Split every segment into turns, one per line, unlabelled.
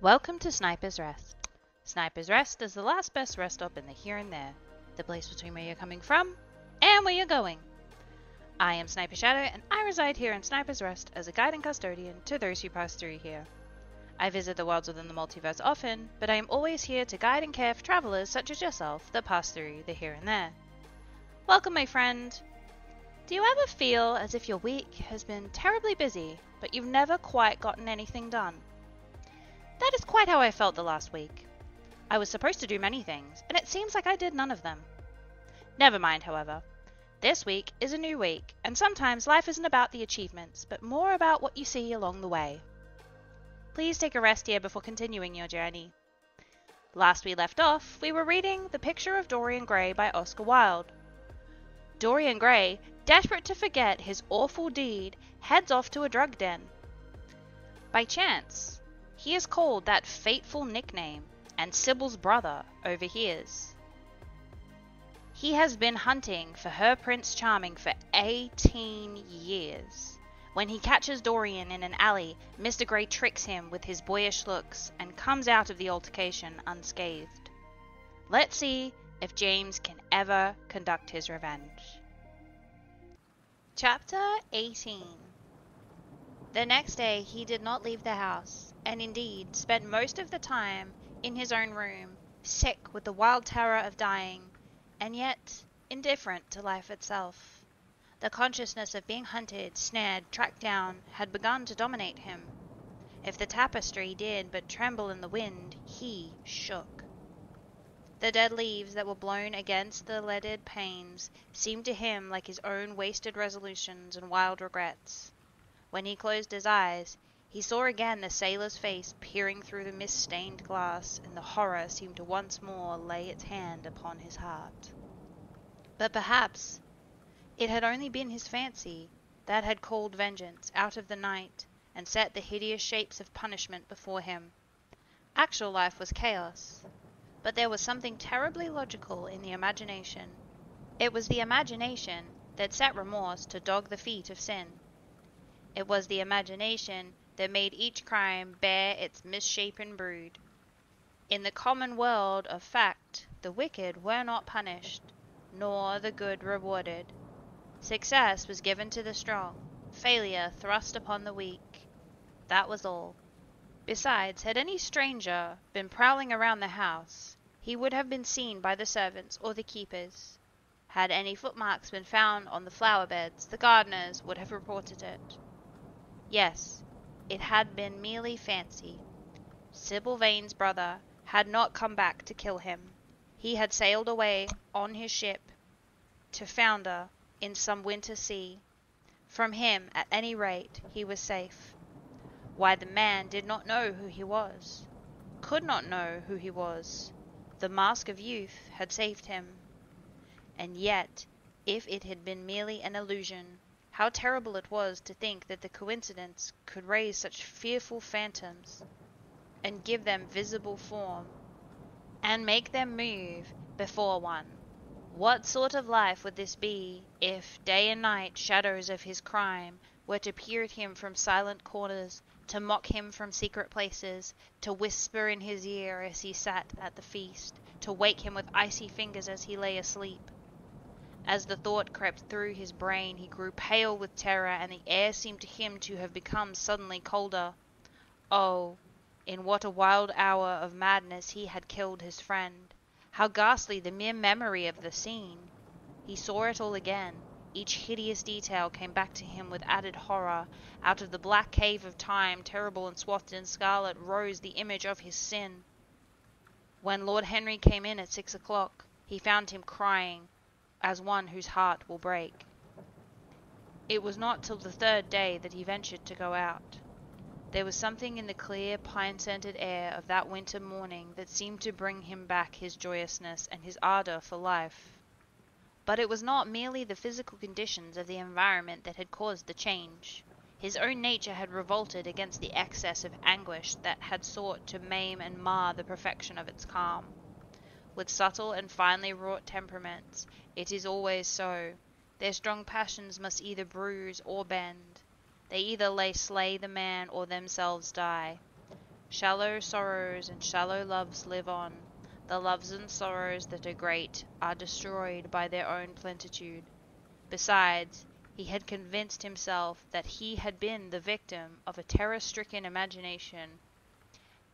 Welcome to Sniper's Rest. Sniper's Rest is the last best rest stop in the here and there, the place between where you're coming from and where you're going. I am Sniper Shadow, and I reside here in Sniper's Rest as a guide and custodian to those who pass through here. I visit the worlds within the multiverse often, but I am always here to guide and care for travelers such as yourself that pass through the here and there. Welcome, my friend. Do you ever feel as if your week has been terribly busy, but you've never quite gotten anything done? That is quite how I felt the last week. I was supposed to do many things, and it seems like I did none of them. Never mind, however. This week is a new week, and sometimes life isn't about the achievements, but more about what you see along the way. Please take a rest here before continuing your journey. Last we left off, we were reading The Picture of Dorian Gray by Oscar Wilde. Dorian Gray, desperate to forget his awful deed, heads off to a drug den. By chance, he is called that fateful nickname, and Sybil's brother overhears. He has been hunting for her Prince Charming for 18 years. When he catches Dorian in an alley, Mr. Gray tricks him with his boyish looks and comes out of the altercation unscathed. Let's see if James can ever conduct his revenge. Chapter 18. The next day he did not leave the house, and indeed spent most of the time in his own room, sick with the wild terror of dying, and yet indifferent to life itself. The consciousness of being hunted, snared, tracked down had begun to dominate him. If the tapestry did but tremble in the wind, he shook. The dead leaves that were blown against the leaded panes seemed to him like his own wasted resolutions and wild regrets. When he closed his eyes, he saw again the sailor's face peering through the mist-stained glass, and the horror seemed to once more lay its hand upon his heart. But perhaps it had only been his fancy that had called vengeance out of the night and set the hideous shapes of punishment before him. Actual life was chaos, but there was something terribly logical in the imagination. It was the imagination that set remorse to dog the feet of sin. It was the imagination that made each crime bear its misshapen brood. In the common world of fact, the wicked were not punished, nor the good rewarded. Success was given to the strong, failure thrust upon the weak. That was all. Besides, had any stranger been prowling around the house, he would have been seen by the servants or the keepers. Had any footmarks been found on the flower beds, the gardeners would have reported it. Yes, it had been merely fancy. Sybil Vane's brother had not come back to kill him. He had sailed away on his ship to founder in some winter sea. From him, at any rate, he was safe. Why, the man did not know who he was, could not know who he was. The mask of youth had saved him. And yet, if it had been merely an illusion, how terrible it was to think that the coincidence could raise such fearful phantoms, and give them visible form, and make them move before one. What sort of life would this be, if day and night shadows of his crime were to peer at him from silent corners, to mock him from secret places, to whisper in his ear as he sat at the feast, to wake him with icy fingers as he lay asleep? As the thought crept through his brain, he grew pale with terror, and the air seemed to him to have become suddenly colder. Oh, in what a wild hour of madness he had killed his friend! How ghastly the mere memory of the scene! He saw it all again. Each hideous detail came back to him with added horror. Out of the black cave of time, terrible and swathed in scarlet, rose the image of his sin. When Lord Henry came in at 6 o'clock, he found him crying as one whose heart will break. It was not till the third day that he ventured to go out. There was something in the clear, pine-scented air of that winter morning that seemed to bring him back his joyousness and his ardor for life. But it was not merely the physical conditions of the environment that had caused the change. His own nature had revolted against the excess of anguish that had sought to maim and mar the perfection of its calm. With subtle and finely wrought temperaments, it is always so. Their strong passions must either bruise or bend. They either slay the man or themselves die. Shallow sorrows and shallow loves live on. The loves and sorrows that are great are destroyed by their own plenitude. Besides, he had convinced himself that he had been the victim of a terror-stricken imagination,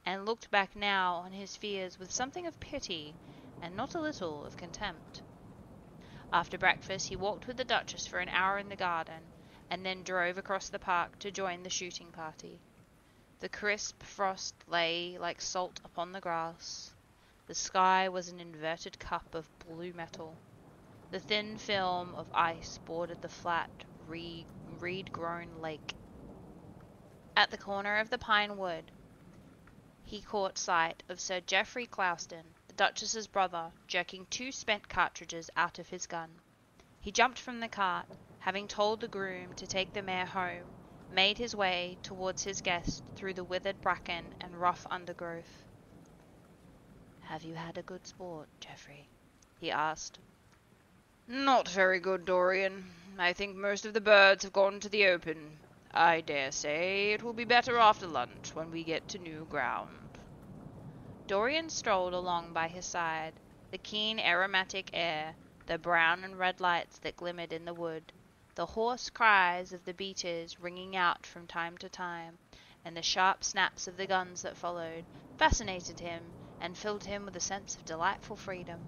and looked back now on his fears with something of pity and not a little of contempt. After breakfast he walked with the Duchess for an hour in the garden, and then drove across the park to join the shooting party. The crisp frost lay like salt upon the grass. The sky was an inverted cup of blue metal. The thin film of ice bordered the flat, reed-grown lake. At the corner of the pine wood he caught sight of Sir Geoffrey Clouston, the Duchess's brother, jerking 2 spent cartridges out of his gun. He jumped from the cart, having told the groom to take the mare home, made his way towards his guest through the withered bracken and rough undergrowth. "Have you had a good sport, Geoffrey?" he asked. "Not very good, Dorian. I think most of the birds have gone to the open. I dare say it will be better after lunch when we get to new ground." Dorian strolled along by his side, the keen aromatic air, the brown and red lights that glimmered in the wood, the hoarse cries of the beaters ringing out from time to time, and the sharp snaps of the guns that followed, fascinated him and filled him with a sense of delightful freedom.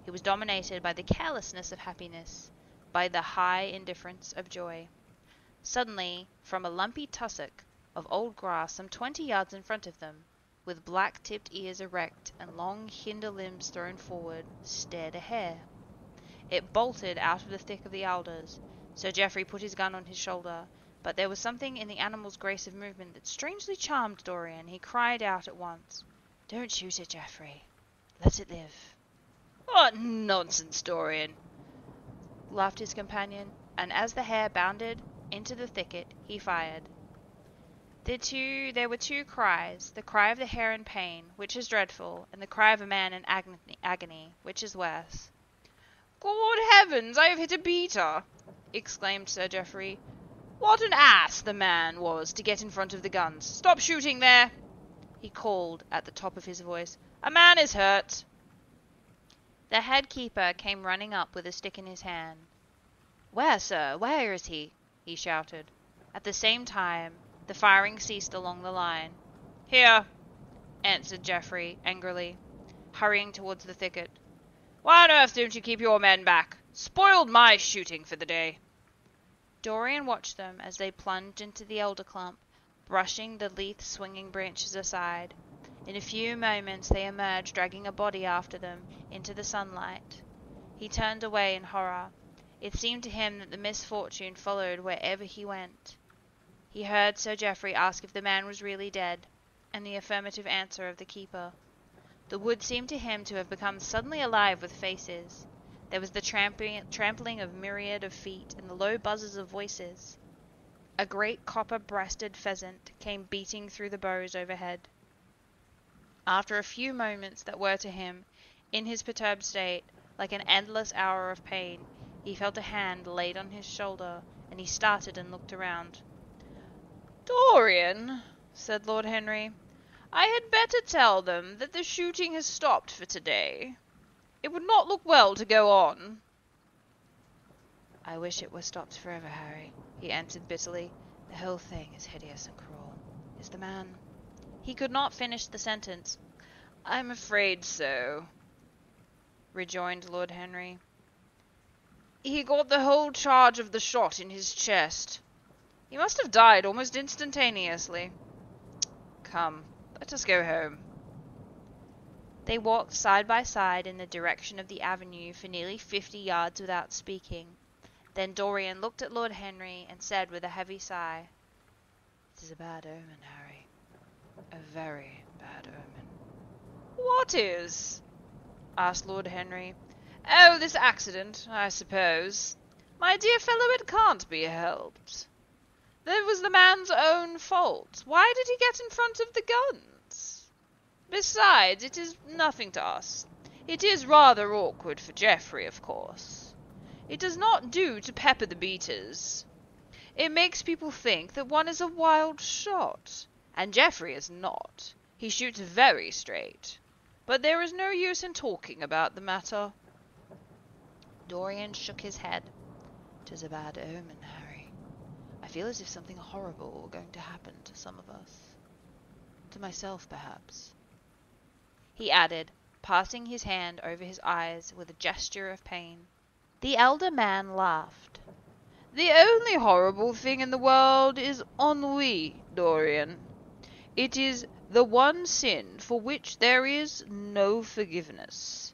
He was dominated by the carelessness of happiness, by the high indifference of joy. Suddenly, from a lumpy tussock of old grass some 20 yards in front of them, with black-tipped ears erect and long hinder limbs thrown forward, stared a hare. It bolted out of the thick of the alders. Sir Geoffrey put his gun on his shoulder, but there was something in the animal's grace of movement that strangely charmed Dorian. He cried out at once, "Don't shoot it, Geoffrey. Let it live." "What nonsense, Dorian!" laughed his companion, and as the hare bounded into the thicket, he fired. There were 2 cries, the cry of the hare in pain, which is dreadful, and the cry of a man in agony, which is worse. "Good heavens, I have hit a beater!" exclaimed Sir Geoffrey. "What an ass the man was to get in front of the guns! Stop shooting there!" he called at the top of his voice. "A man is hurt!" The head keeper came running up with a stick in his hand. "Where, sir? Where is he?" he shouted. At the same time, the firing ceased along the line. "Here," answered Geoffrey angrily, hurrying towards the thicket. "Why on earth don't you keep your men back? Spoiled my shooting for the day." Dorian watched them as they plunged into the elder clump, brushing the lithe-swinging branches aside. In a few moments they emerged, dragging a body after them into the sunlight. He turned away in horror. It seemed to him that the misfortune followed wherever he went. He heard Sir Geoffrey ask if the man was really dead, and the affirmative answer of the keeper. The wood seemed to him to have become suddenly alive with faces. There was the trampling of myriad of feet and the low buzzes of voices. A great copper-breasted pheasant came beating through the boughs overhead. After a few moments that were to him, in his perturbed state, like an endless hour of pain, he felt a hand laid on his shoulder, and he started and looked around. "Dorian," said Lord Henry, "I had better tell them that the shooting has stopped for today. It would not look well to go on." "I wish it were stopped forever, Harry," he answered bitterly. "The whole thing is hideous and cruel. Is the man—" He could not finish the sentence. "I'm afraid so," rejoined Lord Henry. "He got the whole charge of the shot in his chest. He must have died almost instantaneously. Come, let us go home." They walked side by side in the direction of the avenue for nearly 50 yards without speaking. Then Dorian looked at Lord Henry and said with a heavy sigh, "It is a bad omen, Harry. A very bad omen." "What is?" asked Lord Henry. "Oh, this accident, I suppose. My dear fellow, it can't be helped. That was the man's own fault. Why did he get in front of the guns? Besides, it is nothing to us. It is rather awkward for Geoffrey, of course. It does not do to pepper the beaters. It makes people think that one is a wild shot.
and Geoffrey is not. He shoots very straight. But there is no use in talking about the matter."
Dorian shook his head. "'Tis a bad omen, Harry. I feel as if something horrible were going to happen to some of us. To myself, perhaps," he added, passing his hand over his eyes with a gesture of pain. The elder man laughed.
"The only horrible thing in the world is ennui, Dorian. It is the one sin for which there is no forgiveness.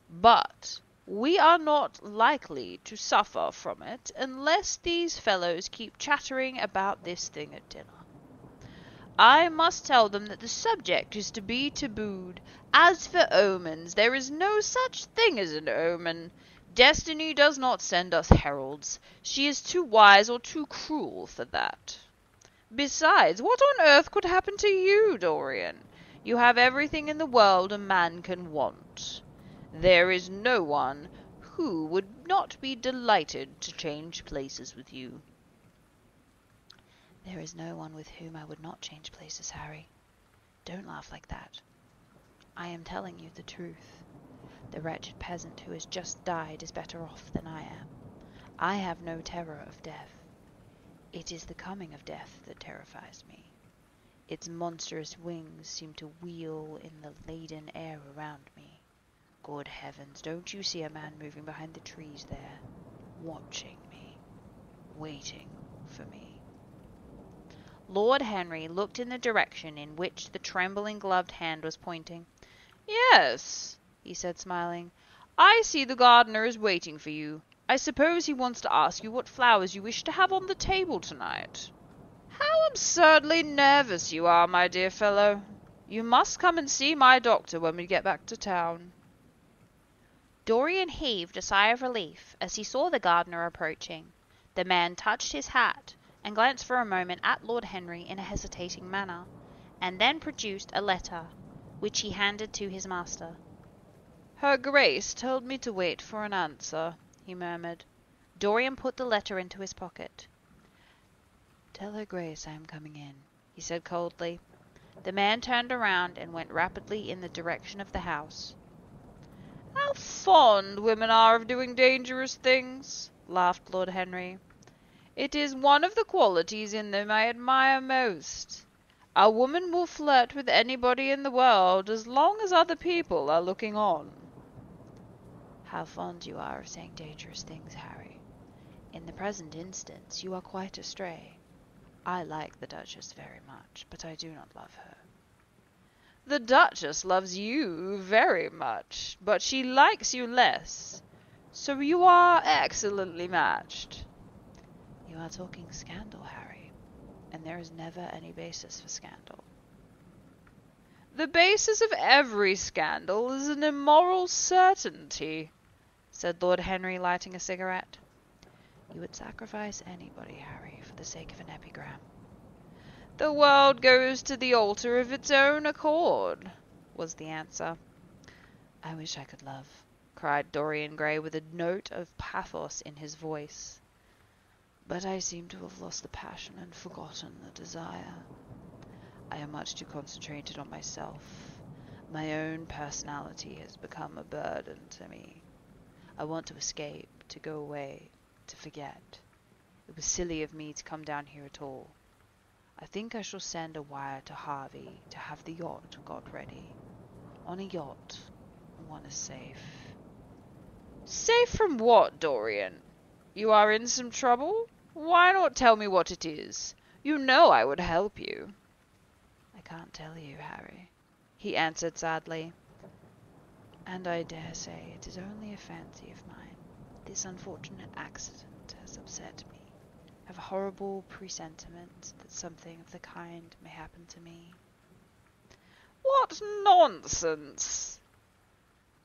But we are not likely to suffer from it unless these fellows keep chattering about this thing at dinner. I must tell them that the subject is to be tabooed. As for omens, there is no such thing as an omen. Destiny does not send us heralds. She is too wise or too cruel for that. Besides, what on earth could happen to you, Dorian? You have everything in the world a man can want. There is no one who would not be delighted to change places with you."
"There is no one with whom I would not change places, Harry. Don't laugh like that. I am telling you the truth. The wretched peasant who has just died is better off than I am. I have no terror of death. It is the coming of death that terrifies me. Its monstrous wings seem to wheel in the laden air around me. Good heavens, don't you see a man moving behind the trees there, watching me, waiting for me?"
Lord Henry looked in the direction in which the trembling gloved hand was pointing. "Yes," he said, smiling. "I see the gardener is waiting for you. I suppose he wants to ask you what flowers you wish to have on the table tonight. How absurdly nervous you are, my dear fellow. You must come and see my doctor when we get back to town."
Dorian heaved a sigh of relief as he saw the gardener approaching. The man touched his hat and glanced for a moment at Lord Henry in a hesitating manner, and then produced a letter, which he handed to his master.
"Her Grace told me to wait for an answer," he murmured.
Dorian put the letter into his pocket.
"Tell her Grace I am coming in,"
he said coldly. The man turned around and went rapidly in the direction of the house.
"How fond women are of doing dangerous things," laughed Lord Henry. "It is one of the qualities in them I admire most. A woman will flirt with anybody in the world as long as other people are looking on."
"How fond you are of saying dangerous things, Harry. In the present instance you are quite astray. I like the Duchess very much, but I do not love her."
"The Duchess loves you very much, but she likes you less. So you are excellently matched."
"You are talking scandal, Harry, and there is never any basis for scandal."
"The basis of every scandal is an immoral certainty," said Lord Henry, lighting a cigarette.
"You would sacrifice anybody, Harry, for the sake of an epigram."
"The world goes to the altar of its own accord," was the answer.
"I wish I could love,"
cried Dorian Gray with a note of pathos in his voice.
"But I seem to have lost the passion and forgotten the desire. I am much too concentrated on myself. My own personality has become a burden to me. I want to escape, to go away, to forget. It was silly of me to come down here at all. I think I shall send a wire to Harvey to have the yacht got ready. On a yacht, one is safe."
"Safe from what, Dorian? You are in some trouble? Why not tell me what it is? You know I would help you."
"I can't tell you, Harry,"
he answered sadly.
"And I dare say it is only a fancy of mine. This unfortunate accident has upset me. I have a horrible presentiment that something of the kind may happen to me."
"What nonsense!"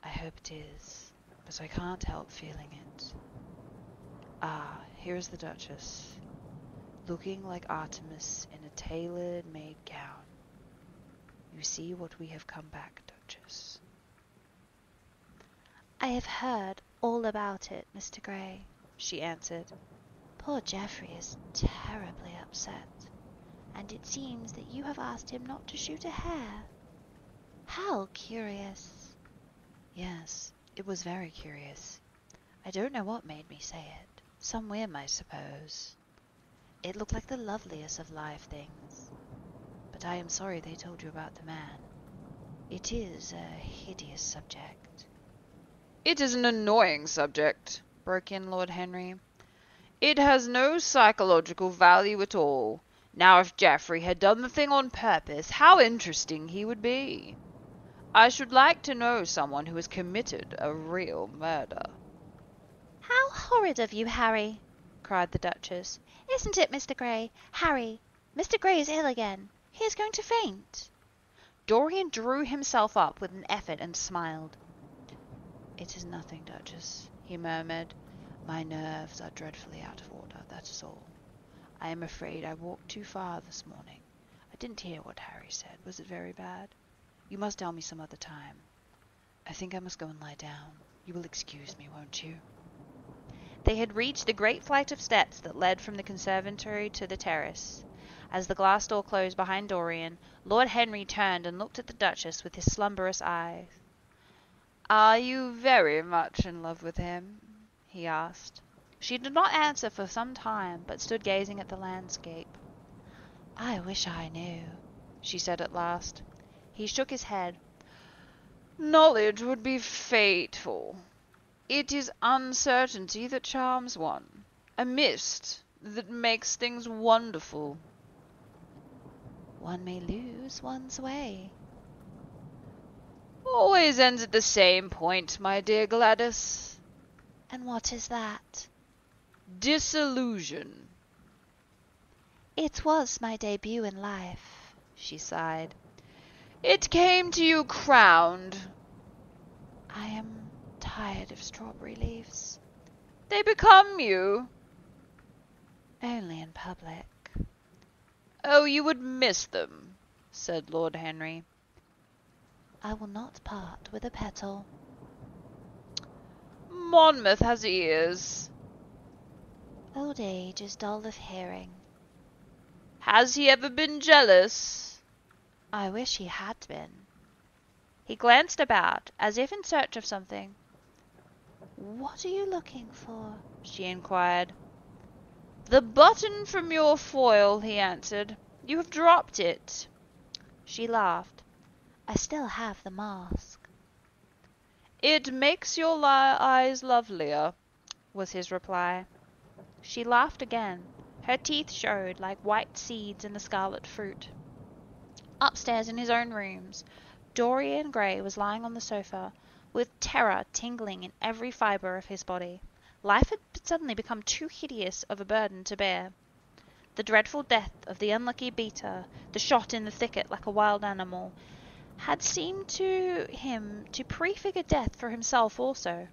"I hope it is, but I can't help feeling it. Ah, here is the Duchess, looking like Artemis in a tailor-made gown. You see what we have come back, Duchess."
"I have heard all about it, Mr. Gray," she answered. "Poor Geoffrey is terribly upset, and it seems that you have asked him not to shoot a hare. How curious.
Yes, it was very curious. I don't know what made me say it. Some whim, I suppose. It looked like the loveliest of live things. But I am sorry they told you about the man. It is a hideous subject.
It is an annoying subject, broke in Lord Henry. It has no psychological value at all. Now, if Geoffrey had done the thing on purpose, how interesting he would be. I should like to know someone who has committed a real murder.
How horrid of you, Harry, cried the Duchess. Isn't it, Mr. Gray? Harry, Mr. Gray is ill again. He is going to faint. Dorian drew himself up with an effort and smiled.
It is nothing, Duchess, he murmured. My nerves are dreadfully out of order, that is all. I am afraid I walked too far this morning. I didn't hear what Harry said. Was it very bad? You must tell me some other time. I think I must go and lie down. You will excuse me, won't you?
They had reached the great flight of steps that led from the conservatory to the terrace. As the glass door closed behind Dorian, Lord Henry turned and looked at the Duchess with his slumberous eyes.
Are you very much in love with him? He asked.
She did not answer for some time, but stood gazing at the landscape. I wish I knew, she said at last. He shook his head.
Knowledge would be fateful. It is uncertainty that charms one, a mist that makes things wonderful.
One may lose one's way.
Always ends at the same point, my dear Gladys.
And what is that?
Disillusion.
It was my debut in life, she sighed.
It came to you crowned.
I am tired of strawberry leaves.
They become you.
Only in public.
Oh, you would miss them, said Lord Henry.
I will not part with a petal.
Monmouth has ears.
Old age is dull of hearing.
Has he ever been jealous?
I wish he had been. He glanced about, as if in search of something. What are you looking for? She inquired.
The button from your foil, he answered. You have dropped it.
She laughed. I still have the mask.
It makes your eyes lovelier, was his reply.
She laughed again. Her teeth showed like white seeds in the scarlet fruit. Upstairs in his own rooms, Dorian Gray was lying on the sofa, with terror tingling in every fibre of his body. Life had suddenly become too hideous of a burden to bear. The dreadful death of the unlucky beater, the shot in the thicket like a wild animal, had seemed to him to prefigure death for himself also.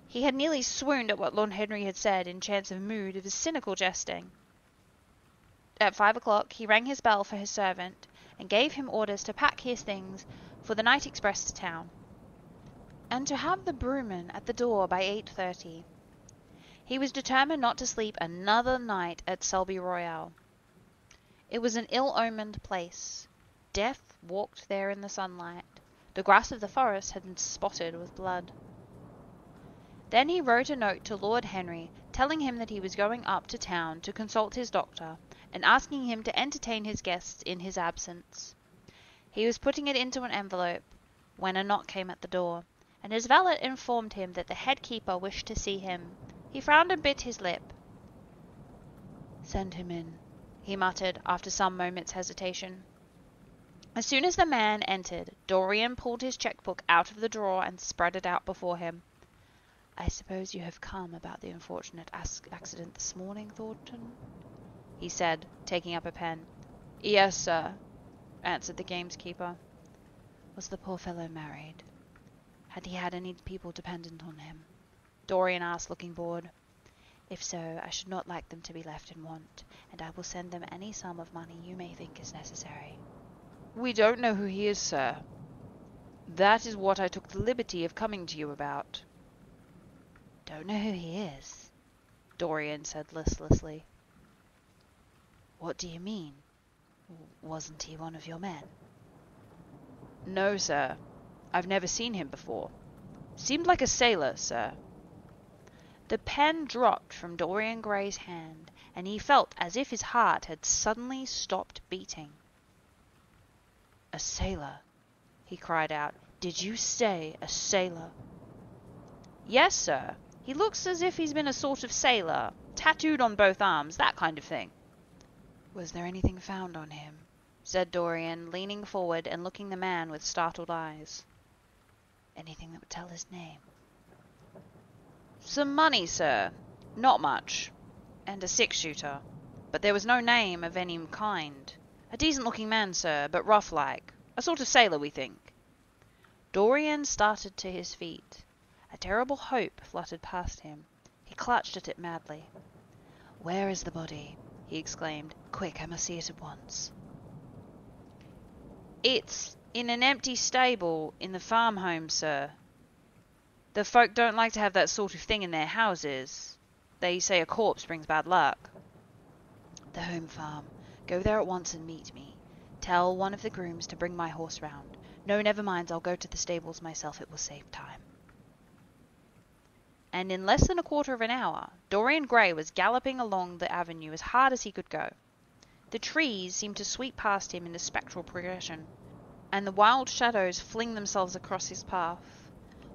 He had nearly swooned at what Lord Henry had said in chance of mood of his cynical jesting. At 5 o'clock he rang his bell for his servant, and gave him orders to pack his things for the night express to town, and to have the brougham at the door by 8:30. He was determined not to sleep another night at Selby Royal. It was an ill-omened place. Death walked there in the sunlight. The grass of the forest had been spotted with blood. Then he wrote a note to Lord Henry, telling him that he was going up to town to consult his doctor, and asking him to entertain his guests in his absence. He was putting it into an envelope when a knock came at the door, and his valet informed him that the head keeper wished to see him. He frowned and bit his lip.
Send him in,
he muttered after some moments' hesitation. As soon as the man entered, Dorian pulled his cheque-book out of the drawer and spread it out before him.
I suppose you have come about the unfortunate accident this morning, Thornton?
He said, taking up a pen.
Yes, sir, answered the gamekeeper.
Was the poor fellow married? Had he had any people dependent on him?
Dorian asked, looking bored.
If so, I should not like them to be left in want, and I will send them any sum of money you may think is necessary.
We don't know who he is, sir. That is what I took the liberty of coming to you about.
Don't know who he is?
Dorian said listlessly.
What do you mean? Wasn't he one of your men?
No, sir. I've never seen him before. Seemed like a sailor, sir.
The pen dropped from Dorian Gray's hand, and he felt as if his heart had suddenly stopped beating. A sailor, he cried out. Did you say a sailor?
Yes, sir. He looks as if he's been a sort of sailor, tattooed on both arms, that kind of thing.
Was there anything found on him? Said Dorian, leaning forward and looking the man with startled eyes. Anything that would tell his name?
Some money, sir. Not much. And a six-shooter. But there was no name of any kind. A decent-looking man, sir, but rough-like. A sort of sailor, we think.
Dorian started to his feet. A terrible hope fluttered past him. He clutched at it madly. Where is the body? He exclaimed. Quick, I must see it at once.
It's in an empty stable in the farm home, sir. The folk don't like to have that sort of thing in their houses. They say a corpse brings bad luck.
The home farm. Go there at once and meet me. Tell one of the grooms to bring my horse round. No, never mind, I'll go to the stables myself. It will save time.
And in less than a quarter of an hour, Dorian Gray was galloping along the avenue as hard as he could go. The trees seemed to sweep past him in a spectral progression, and the wild shadows fling themselves across his path.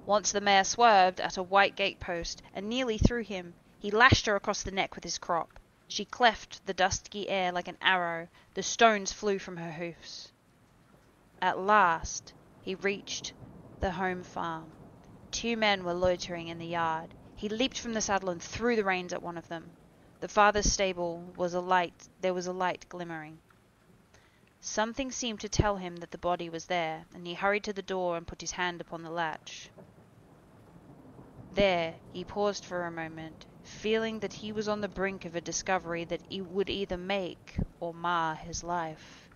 Once the mare swerved at a white gate-post and nearly threw him. He lashed her across the neck with his crop. She cleft the dusky air like an arrow. The stones flew from her hoofs. At last he reached the home farm. 2 men were loitering in the yard. He leaped from the saddle and threw the reins at one of them. The father's stable was alight. There was a light glimmering. Something seemed to tell him that the body was there, and he hurried to the door and put his hand upon the latch. There he paused for a moment, feeling that he was on the brink of a discovery that would either make or mar his life.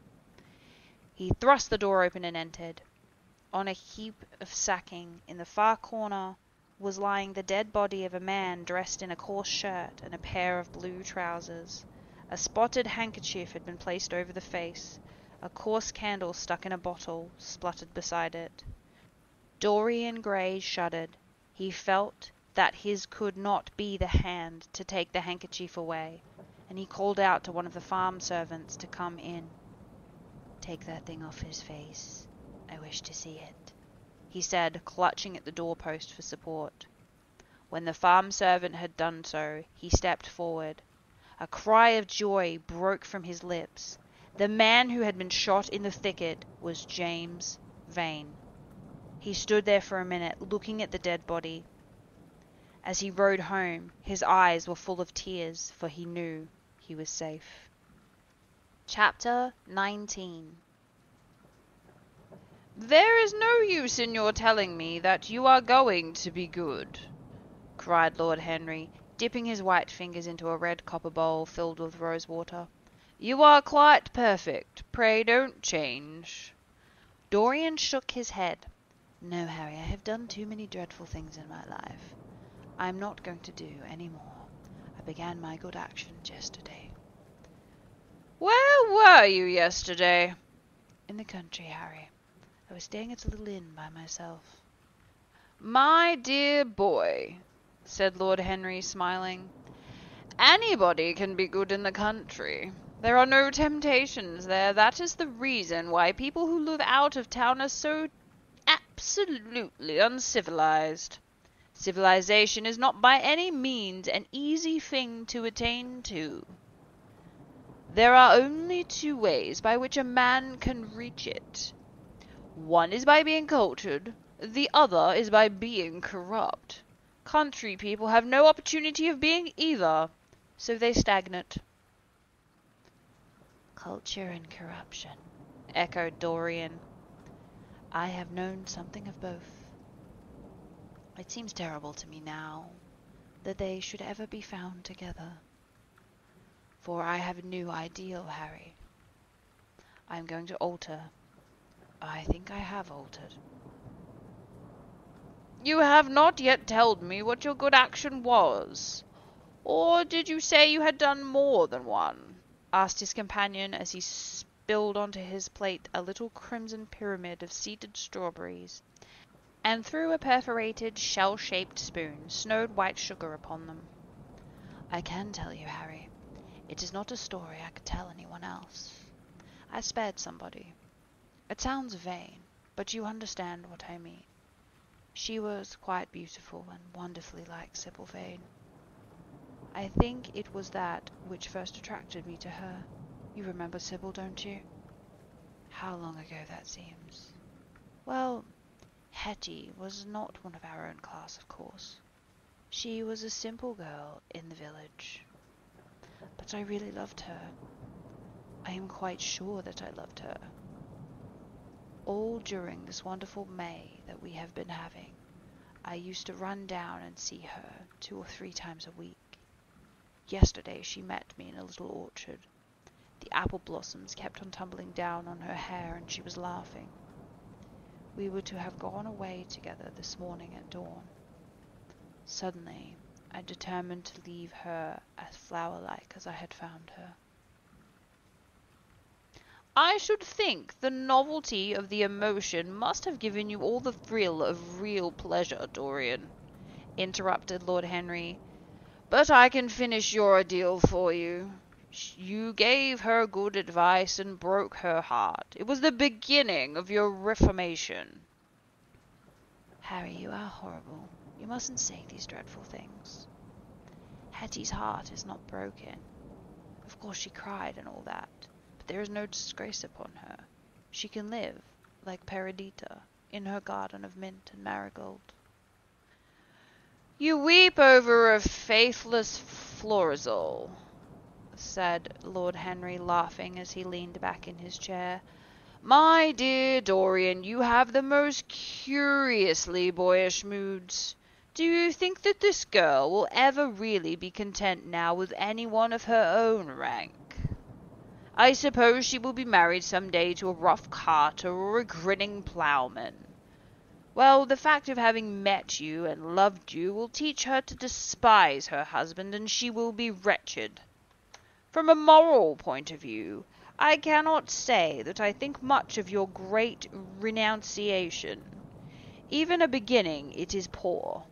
He thrust the door open and entered. On a heap of sacking in the far corner was lying the dead body of a man dressed in a coarse shirt and a pair of blue trousers. A spotted handkerchief had been placed over the face. A coarse candle stuck in a bottle spluttered beside it. Dorian Gray shuddered. He felt that his could not be the hand to take the handkerchief away, and he called out to one of the farm servants to come in. Take that thing off his face. I wish to see it, he said, clutching at the doorpost for support. When the farm servant had done so, he stepped forward. A cry of joy broke from his lips. The man who had been shot in the thicket was James Vane. He stood there for a minute, looking at the dead body. As he rode home, his eyes were full of tears, for he knew he was safe. Chapter 19. There is no use in your telling me that you are going to be good, cried Lord Henry, dipping his white fingers into a red copper bowl filled with rose water. You are quite perfect. Pray don't change.
Dorian shook his head. No, Harry, I have done too many dreadful things in my life. I am not going to do any more. I began my good actions yesterday.
Where were you yesterday?
In the country, Harry. I was staying at a little inn by myself.
My dear boy, said Lord Henry, smiling, anybody can be good in the country. There are no temptations there. That is the reason why people who live out of town are so absolutely uncivilized. Civilization is not by any means an easy thing to attain to. There are only 2 ways by which a man can reach it. One is by being cultured, the other is by being corrupt. Country people have no opportunity of being either, so they stagnate.
Culture and corruption, echoed Dorian. I have known something of both. It seems terrible to me now that they should ever be found together. For I have a new ideal, Harry. I am going to alter. I think I have altered.
You have not yet told me what your good action was. Or did you say you had done more than one? Asked his companion as he spilled onto his plate a little crimson pyramid of seeded strawberries, and threw a perforated, shell-shaped spoon, snowed white sugar upon them.
I can tell you, Harry. It is not a story I could tell anyone else. I spared somebody. It sounds vain, but you understand what I mean. She was quite beautiful and wonderfully like Sybil Vane. I think it was that which first attracted me to her. You remember Sybil, don't you? How long ago that seems. Well, Hetty was not one of our own class, of course. She was a simple girl in the village. But I really loved her. I am quite sure that I loved her. All during this wonderful May that we have been having, I used to run down and see her 2 or 3 times a week. Yesterday she met me in a little orchard. The apple blossoms kept on tumbling down on her hair, and she was laughing. We were to have gone away together this morning at dawn. Suddenly, I determined to leave her as flower-like as I had found her.
I should think the novelty of the emotion must have given you all the thrill of real pleasure, Dorian, interrupted Lord Henry. But I can finish your ordeal for you. You gave her good advice and broke her heart. It was the beginning of your reformation.
Harry, you are horrible. You mustn't say these dreadful things. Hetty's heart is not broken. Of course she cried and all that, but there is no disgrace upon her. She can live, like Perdita, in her garden of mint and marigold.
You weep over a faithless Florizel, said Lord Henry, laughing as he leaned back in his chair. My dear Dorian, you have the most curiously boyish moods. Do you think that this girl will ever really be content now with anyone of her own rank? I suppose she will be married some day to a rough carter or a grinning ploughman. Well, the fact of having met you and loved you will teach her to despise her husband, and she will be wretched. From a moral point of view, I cannot say that I think much of your great renunciation. Even a beginning, it is poor.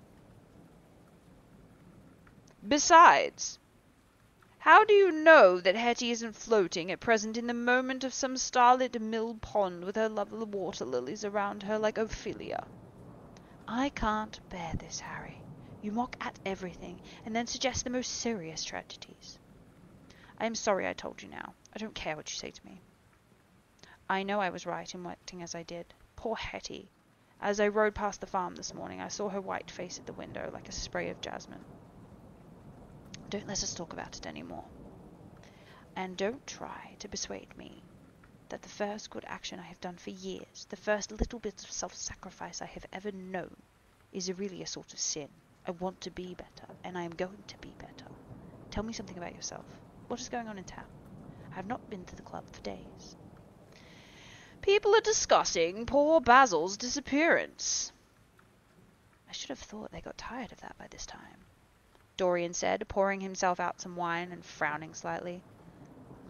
Besides, how do you know that Hetty isn't floating at present in the moment of some starlit mill pond with her lovely water lilies around her like Ophelia?
I can't bear this, Harry. You mock at everything, and then suggest the most serious tragedies. I am sorry I told you now. I don't care what you say to me. I know I was right in acting as I did. Poor Hetty. As I rode past the farm this morning, I saw her white face at the window like a spray of jasmine. Don't let us talk about it any more. And don't try to persuade me that the first good action I have done for years, the first little bit of self-sacrifice I have ever known, is really a sort of sin. I want to be better, and I am going to be better. Tell me something about yourself. What is going on in town? I have not been to the club for days.
People are discussing poor Basil's disappearance.
I should have thought they got tired of that by this time, Dorian said, pouring himself out some wine and frowning slightly.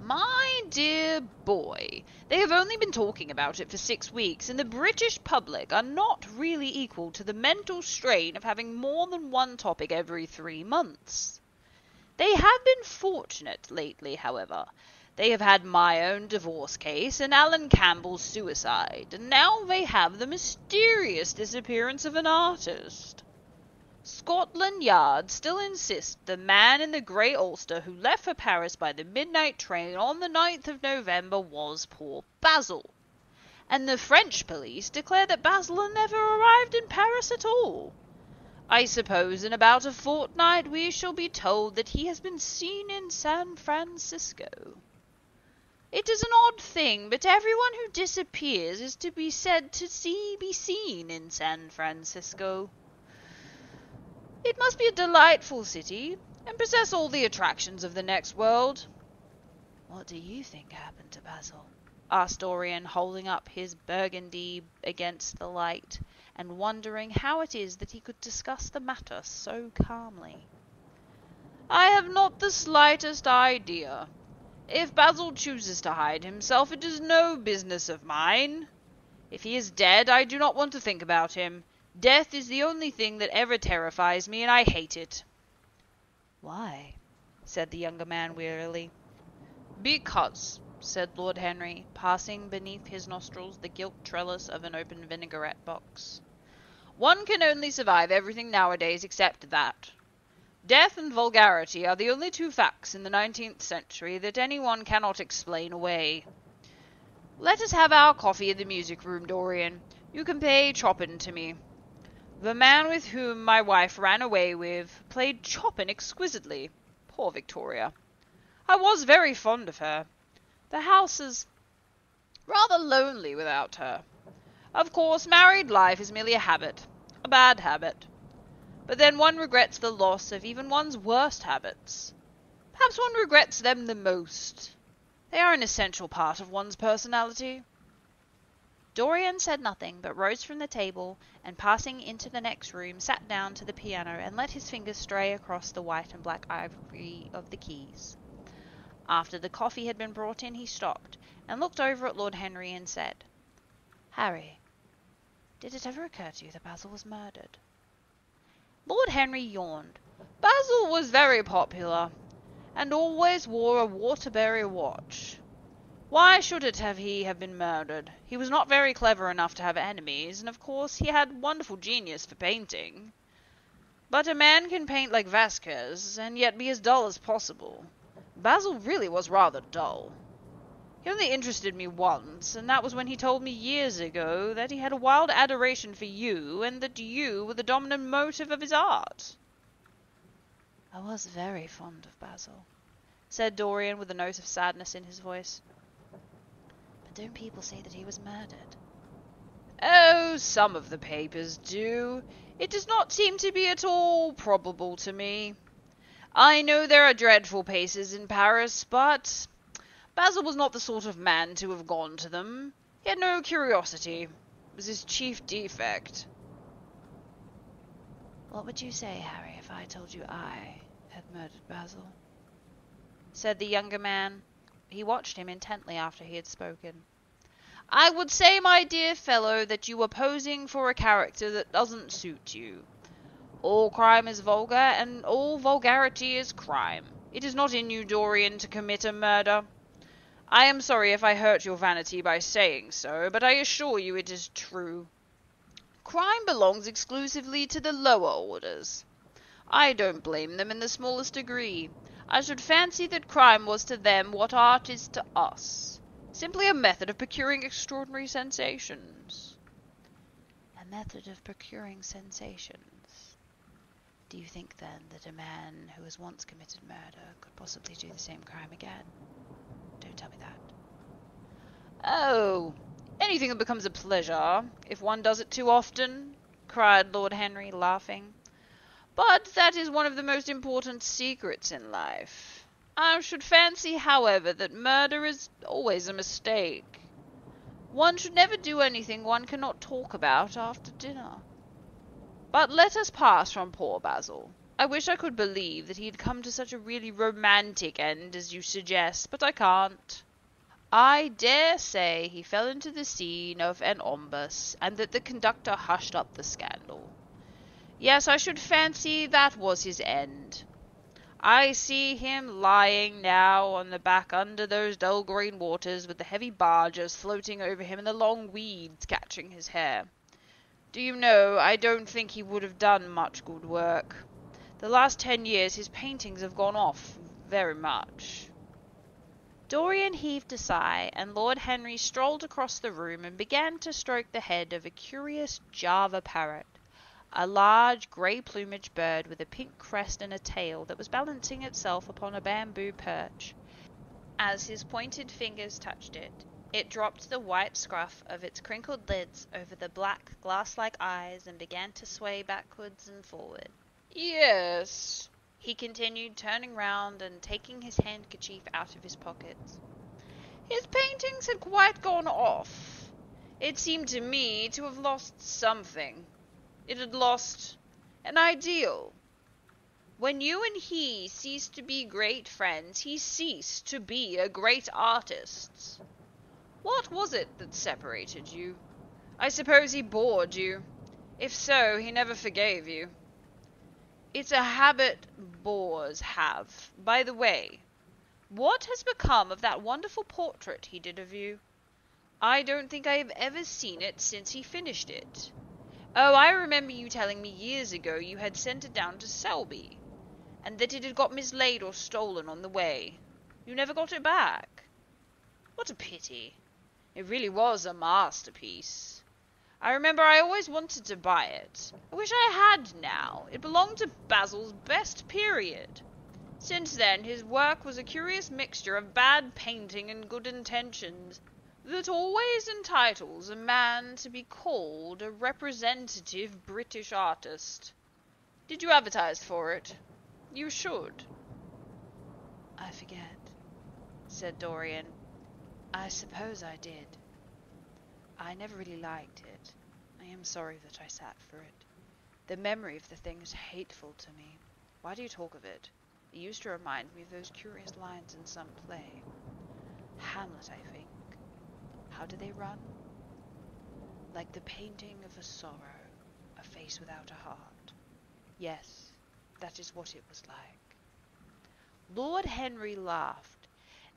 My dear boy, they have only been talking about it for 6 weeks, and the British public are not really equal to the mental strain of having more than one topic every 3 months. They have been fortunate lately, however. They have had my own divorce case and Alan Campbell's suicide, and now they have the mysterious disappearance of an artist. Scotland Yard still insists the man in the grey ulster who left for Paris by the midnight train on the 9th of November was poor Basil, and the French police declare that Basil never arrived in Paris at all. I suppose in about a fortnight we shall be told that he has been seen in San Francisco. It is an odd thing, but everyone who disappears is to be said to be seen in San Francisco. It must be a delightful city, and possess all the attractions of the next world.
What do you think happened to Basil?
Asked Dorian, holding up his burgundy against the light, and wondering how it is that he could discuss the matter so calmly. I have not the slightest idea, If Basil chooses to hide himself, it is no business of mine. If he is dead, I do not want to think about him. Death is the only thing that ever terrifies me, and I hate it."
"Why?"
said the younger man wearily. "Because," said Lord Henry, passing beneath his nostrils the gilt trellis of an open vinaigrette box, "one can only survive everything nowadays except that. Death and vulgarity are the only two facts in the 19th century that anyone cannot explain away. Let us have our coffee in the music room, Dorian. You can play Chopin to me. The man with whom my wife ran away with played Chopin exquisitely. Poor Victoria. I was very fond of her. The house is rather lonely without her. Of course, married life is merely a habit, a bad habit. But then one regrets the loss of even one's worst habits. Perhaps one regrets them the most. They are an essential part of one's personality."
Dorian said nothing, but rose from the table, and passing into the next room, sat down to the piano and let his fingers stray across the white and black ivory of the keys. After the coffee had been brought in, he stopped, and looked over at Lord Henry and said, "Harry, did it ever occur to you that Basil was murdered?" Lord Henry yawned.
Basil was very popular, and always wore a Waterbury watch. Why should he have been murdered? He was not very clever enough to have enemies, and of course he had wonderful genius for painting. But a man can paint like Vasquez, and yet be as dull as possible. Basil really was rather dull. He only interested me once, and that was when he told me years ago that he had a wild adoration for you, and that you were the dominant motive of his art.
"I was very fond of Basil,"
said Dorian with a note of sadness in his voice.
"But don't people say that he was murdered?"
"Oh, some of the papers do. It does not seem to be at all probable to me. I know there are dreadful places in Paris, but Basil was not the sort of man to have gone to them. He had no curiosity. It was his chief defect."
"What would you say, Harry, if I told you I had murdered Basil?"
said the younger man. He watched him intently after he had spoken.
"I would say, my dear fellow, that you were posing for a character that doesn't suit you. All crime is vulgar, and all vulgarity is crime. It is not in you, Dorian, to commit a murder. I am sorry if I hurt your vanity by saying so, but I assure you it is true. Crime belongs exclusively to the lower orders. I don't blame them in the smallest degree. I should fancy that crime was to them what art is to us. Simply a method of procuring extraordinary sensations."
"A method of procuring sensations. Do you think, then, that a man who has once committed murder could possibly do the same crime again? Don't tell me that."
"Oh, anything that becomes a pleasure, if one does it too often," cried Lord Henry, laughing. "But that is one of the most important secrets in life. I should fancy, however, that murder is always a mistake. One should never do anything one cannot talk about after dinner. But let us pass from poor Basil. I wish I could believe that he had come to such a really romantic end as you suggest, but I can't. I dare say he fell into the scene of an omnibus, and that the conductor hushed up the scandal. Yes, I should fancy that was his end. I see him lying now on the back under those dull green waters, with the heavy barges floating over him and the long weeds catching his hair. Do you know, I don't think he would have done much good work. The last 10 years his paintings have gone off very much."
Dorian heaved a sigh, and Lord Henry strolled across the room and began to stroke the head of a curious Java parrot, a large grey-plumaged bird with a pink crest and a tail that was balancing itself upon a bamboo perch. As his pointed fingers touched it, it dropped the white scruff of its crinkled lids over the black, glass-like eyes and began to sway backwards and forward.
"Yes,"
he continued, turning round and taking his handkerchief out of his pockets.
"His paintings had quite gone off. It seemed to me to have lost something. It had lost an ideal. When you and he ceased to be great friends, he ceased to be a great artist. What was it that separated you? I suppose he bored you. If so, he never forgave you. It's a habit bores have. By the way, what has become of that wonderful portrait he did of you? I don't think I have ever seen it since he finished it. Oh, I remember you telling me years ago you had sent it down to Selby, and that it had got mislaid or stolen on the way. You never got it back. What a pity. It really was a masterpiece. I remember I always wanted to buy it. I wish I had now. It belonged to Basil's best period. Since then, his work was a curious mixture of bad painting and good intentions that always entitles a man to be called a representative British artist. Did you advertise for it? You should.
I forget, said Dorian. I suppose I did. I never really liked it. I am sorry that I sat for it. The memory of the thing is hateful to me. Why do you talk of it? It used to remind me of those curious lines in some play. Hamlet, I think. How do they run? Like the painting of a sorrow, a face without a heart. Yes, that is what it was like.
Lord Henry laughed.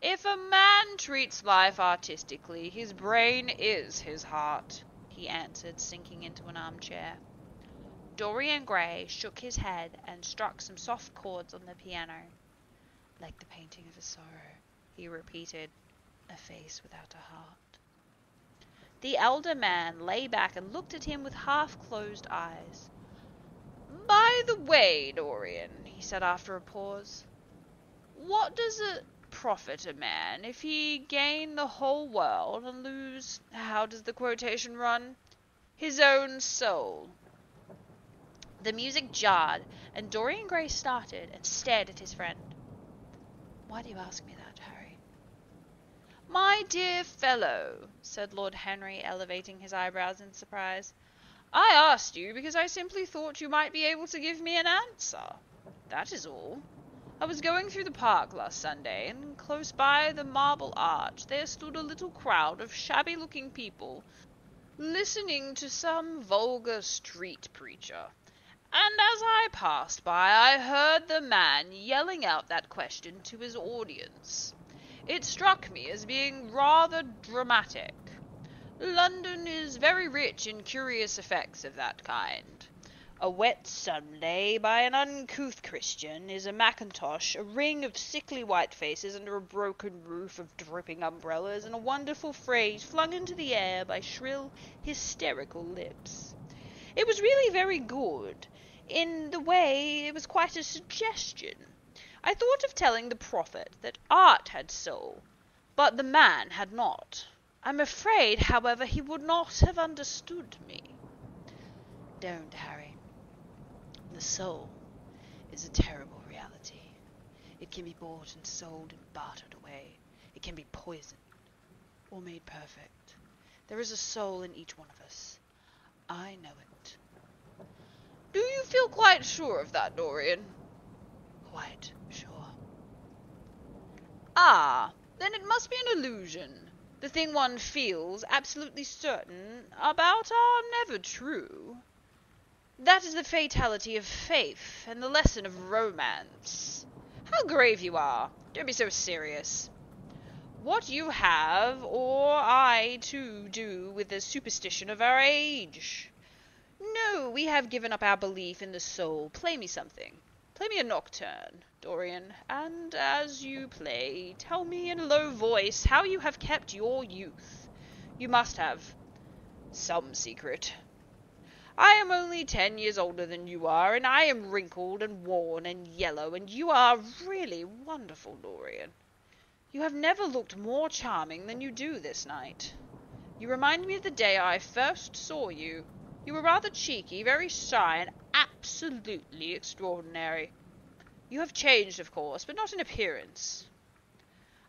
If a man treats life artistically, his brain is his heart, he answered, sinking into an armchair. Dorian Gray shook his head and struck some soft chords on the piano.
Like the painting of a sorrow,
he repeated,
a face without a heart.
The elder man lay back and looked at him with half-closed eyes. By the way, Dorian, he said after a pause, what does it profit a man if he gain the whole world and lose, how does the quotation run, his own soul? The music jarred, and Dorian Gray started and stared at his friend.
Why do you ask me that, Harry?
My dear fellow, said Lord Henry, elevating his eyebrows in surprise, I asked you because I simply thought you might be able to give me an answer. That is all. I was going through the park last Sunday, and close by the Marble Arch there stood a little crowd of shabby-looking people, listening to some vulgar street preacher. And as I passed by, I heard the man yelling out that question to his audience. It struck me as being rather dramatic. London is very rich in curious effects of that kind. A wet Sunday by an uncouth Christian is a mackintosh, a ring of sickly white faces under a broken roof of dripping umbrellas, and a wonderful phrase flung into the air by shrill, hysterical lips. It was really very good. In the way, it was quite a suggestion. I thought of telling the prophet that art had soul, but the man had not. I'm afraid, however, he would not have understood me.
Don't, Harry. The soul is a terrible reality. It can be bought and sold and bartered away. It can be poisoned or made perfect. There is a soul in each one of us. I know it.
Do you feel quite sure of that, Dorian?
Quite sure.
Ah, then it must be an illusion. The thing one feels absolutely certain about are never true. That is the fatality of faith and the lesson of romance. How grave you are. Don't be so serious. What you have, or I too, do with the superstition of our age. No, we have given up our belief in the soul. Play me something. Play me a nocturne, Dorian, and as you play, tell me in a low voice how you have kept your youth. You must have some secret. I am only 10 years older than you are, and I am wrinkled and worn and yellow, and you are really wonderful, Dorian. You have never looked more charming than you do this night. You remind me of the day I first saw you. You were rather cheeky, very shy, and absolutely extraordinary. You have changed, of course, but not in appearance.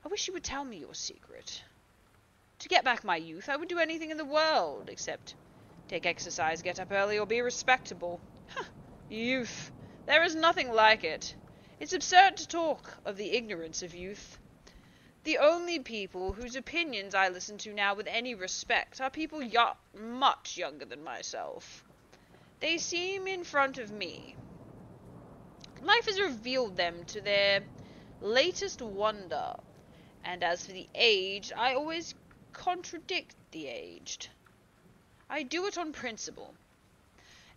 I wish you would tell me your secret. To get back my youth, I would do anything in the world, except take exercise, get up early, or be respectable. Youth! There is nothing like it. It's absurd to talk of the ignorance of youth. The only people whose opinions I listen to now with any respect are people much younger than myself. They seem in front of me. Life has revealed them to their latest wonder, and as for the aged, I always contradict the aged. I do it on principle.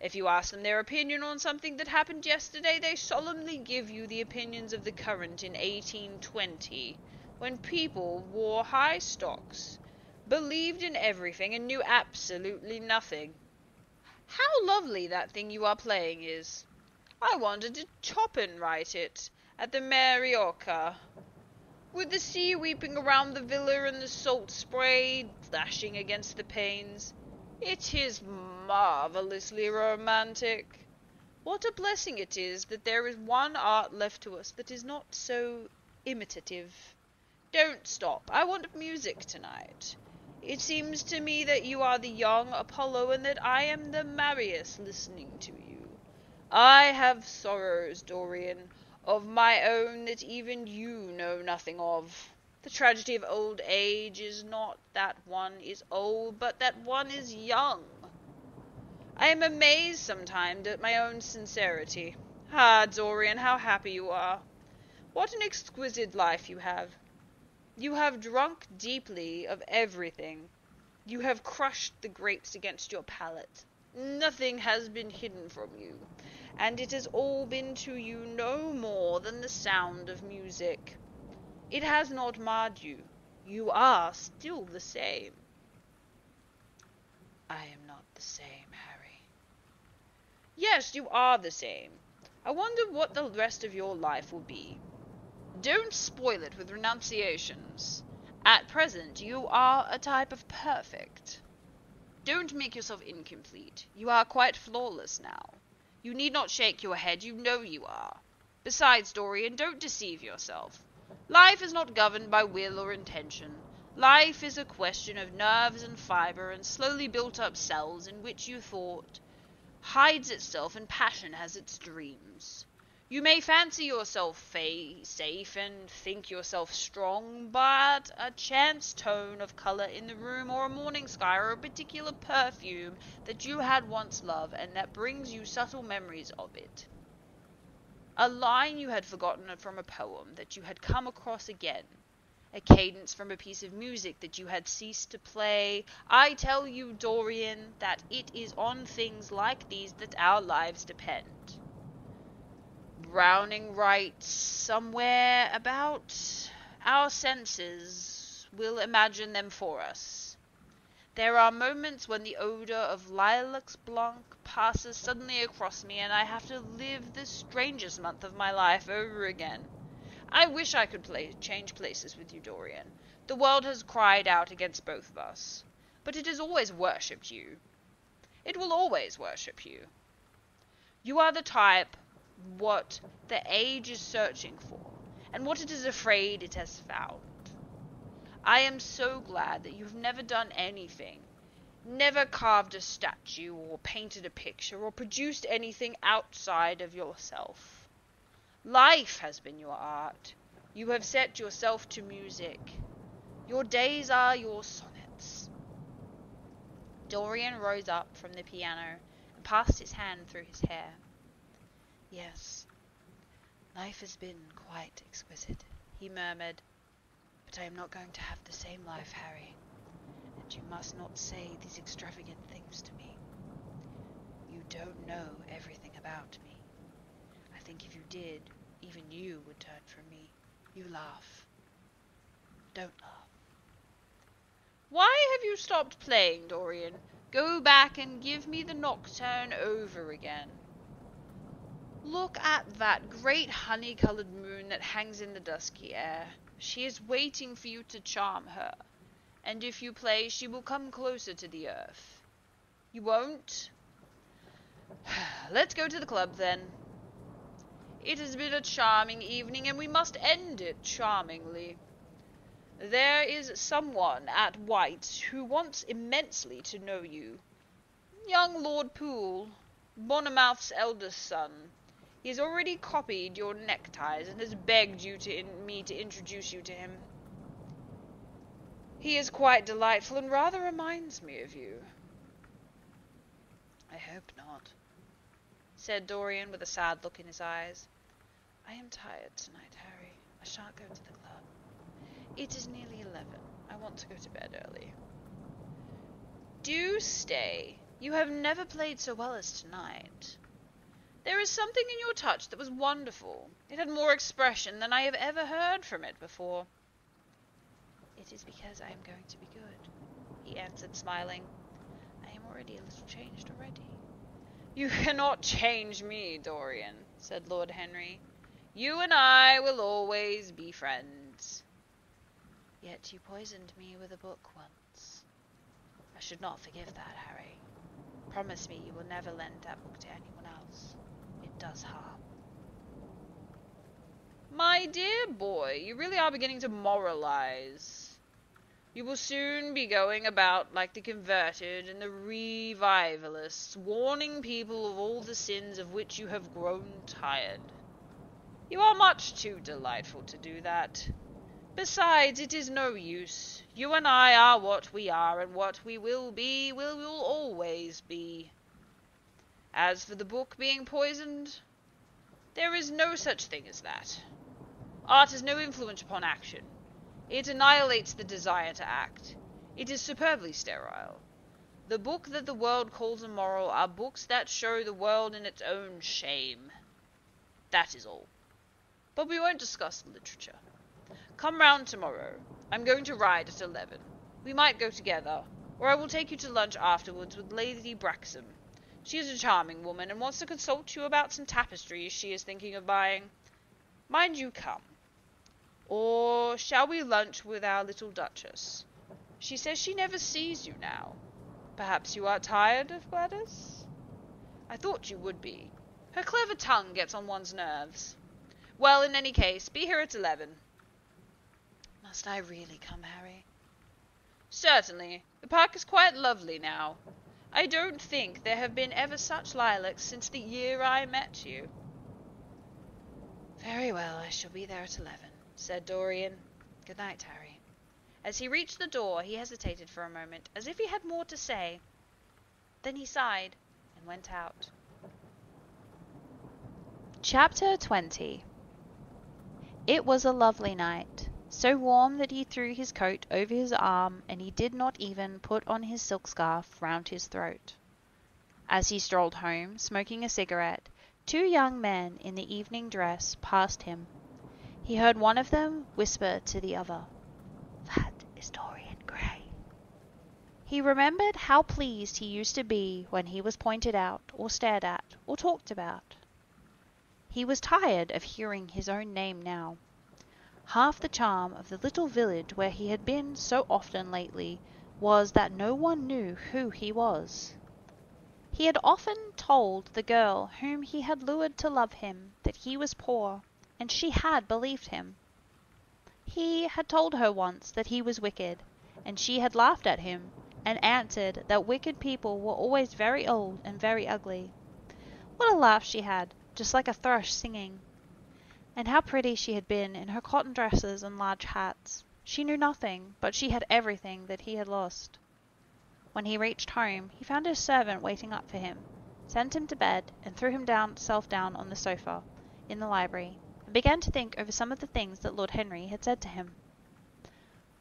If you ask them their opinion on something that happened yesterday, they solemnly give you the opinions of the current in 1820, when people wore high stocks, believed in everything, and knew absolutely nothing. How lovely that thing you are playing is. I wanted to chop and write it at the Marioca, with the sea weeping around the villa and the salt spray dashing against the panes. It is marvellously romantic. What a blessing it is that there is one art left to us that is not so imitative. Don't stop. I want music tonight. It seems to me that you are the young Apollo and that I am the Marius listening to you. I have sorrows, Dorian, of my own that even you know nothing of. The tragedy of old age is not that one is old, but that one is young. I am amazed sometimes at my own sincerity. Ah, Dorian, how happy you are. What an exquisite life you have. You have drunk deeply of everything. You have crushed the grapes against your palate. Nothing has been hidden from you, and it has all been to you no more than the sound of music. It has not marred you. You are still the same.
I am not the same, Harry.
Yes, you are the same. I wonder what the rest of your life will be. Don't spoil it with renunciations. At present, you are a type of perfect. Don't make yourself incomplete. You are quite flawless now. You need not shake your head, you know you are. Besides, Dorian, don't deceive yourself. Life is not governed by will or intention. Life is a question of nerves and fibre and slowly built-up cells in which you thought hides itself and passion has its dreams. You may fancy yourself safe and think yourself strong, but a chance tone of colour in the room or a morning sky or a particular perfume that you had once loved and that brings you subtle memories of it. A line you had forgotten from a poem that you had come across again. A cadence from a piece of music that you had ceased to play. I tell you, Dorian, that it is on things like these that our lives depend. Browning writes somewhere about our senses will imagine them for us. There are moments when the odor of lilacs blanc passes suddenly across me and I have to live the strangest month of my life over again. I wish I could change places with you, Dorian. The world has cried out against both of us, but it has always worshipped you. It will always worship you. You are the type what the age is searching for, and what it is afraid it has found. I am so glad that you have never done anything, never carved a statue or painted a picture or produced anything outside of yourself. Life has been your art. You have set yourself to music. Your days are your sonnets. Dorian rose up from the piano and passed his hand through his hair.
Yes, life has been quite exquisite, he murmured. But I am not going to have the same life, Harry, and you must not say these extravagant things to me. You don't know everything about me. I think if you did, even you would turn from me. You laugh. Don't laugh.
Why have you stopped playing, Dorian? Go back and give me the nocturne over again. Look at that great honey-coloured moon that hangs in the dusky air. She is waiting for you to charm her, and if you play, she will come closer to the earth. You won't? Let's go to the club, then. It has been a charming evening, and we must end it charmingly. There is someone at White's who wants immensely to know you. Young Lord Poole, Bournemouth's eldest son. He He has already copied your neckties and has begged me to introduce you to him. He is quite delightful and rather reminds me of you."
"I hope not,"
said Dorian with a sad look in his eyes.
"I am tired tonight, Harry. I shan't go to the club. It is nearly 11. I want to go to bed early."
"Do stay. You have never played so well as tonight. There is something in your touch that was wonderful. It had more expression than I have ever heard from it before."
"It is because I am going to be good," he answered, smiling. "I am already a little changed already."
"You cannot change me, Dorian," said Lord Henry. "You and I will always be friends."
"Yet you poisoned me with a book once. I should not forgive that, Harry. Promise me you will never lend that book to anyone else. It does harm."
"My dear boy, you really are beginning to moralize. You will soon be going about like the converted and the revivalists, warning people of all the sins of which you have grown tired. You are much too delightful to do that. Besides, it is no use. You and I are what we are, and what we will be, we will always be. As for the book being poisoned, there is no such thing as that. Art has no influence upon action. It annihilates the desire to act. It is superbly sterile. The book that the world calls immoral are books that show the world in its own shame. That is all. But we won't discuss literature. Come round tomorrow. I'm going to ride at 11. We might go together, or I will take you to lunch afterwards with Lady Braxham. She is a charming woman, and wants to consult you about some tapestries she is thinking of buying. Mind you come. Or shall we lunch with our little Duchess? She says she never sees you now. Perhaps you are tired of Gladys? I thought you would be. Her clever tongue gets on one's nerves. Well, in any case, be here at 11.
"Must I really come, Harry?"
"Certainly. The park is quite lovely now. I don't think there have been ever such lilacs since the year I met you."
"Very well, I shall be there at 11.
said Dorian.
Good night, Harry."
As he reached the door, he hesitated for a moment, as if he had more to say. Then he sighed and went out. Chapter 20. It was a lovely night, so warm that he threw his coat over his arm, and he did not even put on his silk scarf round his throat. As he strolled home, smoking a cigarette, 2 young men in the evening dress passed him. He heard one of them whisper to the other, "That is Dorian Gray." He remembered how pleased he used to be when he was pointed out, or stared at, or talked about. He was tired of hearing his own name now. Half the charm of the little village where he had been so often lately was that no one knew who he was. He had often told the girl whom he had lured to love him that he was poor, and she had believed him. He had told her once that he was wicked, and she had laughed at him, and answered that wicked people were always very old and very ugly. What a laugh she had, just like a thrush singing. And how pretty she had been in her cotton dresses and large hats. She knew nothing, but she had everything that he had lost. When he reached home, he found his servant waiting up for him, sent him to bed, and threw himself down on the sofa in the library, and began to think over some of the things that Lord Henry had said to him.